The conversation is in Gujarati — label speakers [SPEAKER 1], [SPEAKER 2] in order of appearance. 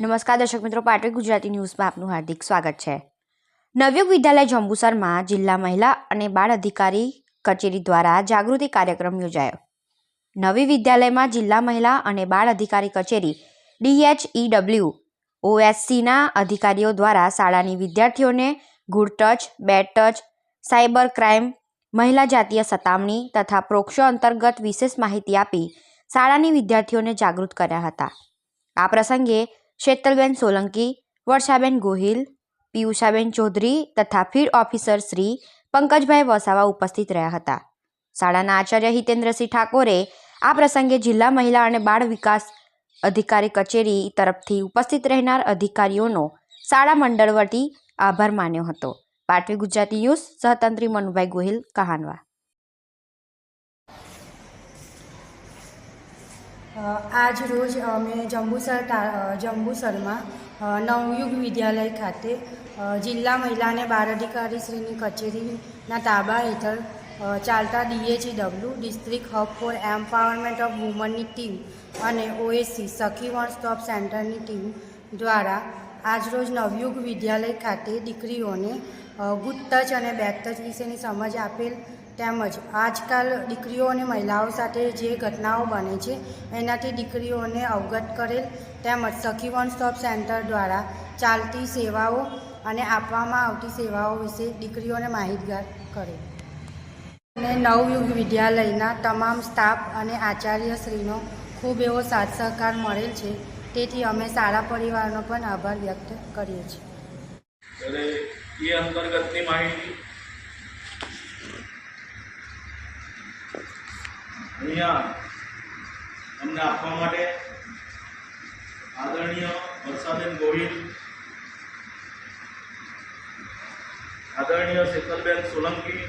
[SPEAKER 1] નમસ્કાર દર્શક મિત્રો, પાટવી ગુજરાતી ન્યૂઝમાં આપનું હાર્દિક સ્વાગત છે। નવયુગ વિદ્યાલય જંબુસરમાં જિલ્લા મહિલા અને બાળ અધિકારી કચેરી દ્વારા જાગૃતિ કાર્યક્રમ યોજાયો। નવી વિદ્યાલયમાં જિલ્લા મહિલા અને બાળ અધિકારી કચેરી DHEW-OSCના અધિકારીઓ દ્વારા શાળાની વિદ્યાર્થીઓને good touch, bed touch, cyber crime, મહિલા જાતીય સતામણી તથા પોક્સો અંતર્ગત વિશેષ માહિતી આપી શાળાની વિદ્યાર્થીઓને જાગૃત કર્યા હતા। આ પ્રસંગે શેતલબેન સોલંકી, વર્ષાબેન ગોહિલ, પિયુષાબેન ચૌધરી તથા ફીલ્ડ ઓફિસર શ્રી પંકજભાઈ વસાવા ઉપસ્થિત રહ્યા હતા। શાળાના આચાર્ય હિતેન્દ્રસિંહ ઠાકોરે આ પ્રસંગે જિલ્લા મહિલા અને બાળ વિકાસ અધિકારી કચેરી તરફથી ઉપસ્થિત રહેનાર અધિકારીઓનો શાળા મંડળ વતી આભાર માન્યો હતો। પાટવી ગુજરાતી ન્યૂઝ સહતંત્રી મનુભાઈ ગોહિલ, કહાનવા।
[SPEAKER 2] આજ રોજ અમે જંબુસરમાં નવયુગ વિદ્યાલય ખાતે જિલ્લા મહિલા અને બાળ અધિકારી શ્રીની કચેરીના તાબા હેઠળ ચાલતા DHEW district hub for empowerment of વુમનની ટીમ અને OSC સખી વન સ્ટોપ સેન્ટરની ટીમ દ્વારા આજરોજ નવયુગ વિદ્યાલય ખાતે દીકરીઓને ગુડ ટચ અને બેડ ટચ વિશેની સમજ આપેલ, તેમજ આજકાલ દીકરીઓ અને મહિલાઓ સાથે જે ઘટનાઓ બને છે એનાથી દીકરીઓને અવગત કરેલ, તેમજ સખી વન સ્ટોપ સેન્ટર દ્વારા ચાલતી સેવાઓ અને આપવામાં આવતી સેવાઓ વિશે દીકરીઓને માહિતગાર કરેલ। અને નવયુગ વિદ્યાલયના તમામ સ્ટાફ અને આચાર્યશ્રીનો ખૂબ એવો સાથ સહકાર મળેલ છે, તેથી અમે શાળા પરિવારનો પણ આભાર વ્યક્ત કરીએ છીએ।
[SPEAKER 3] એ અંતર્ગતની માહિતી અહીંયા અમને આપવા માટે આદરણીય વર્ષાબેન ગોહિલ, આદરણીય શેતલબેન સોલંકી,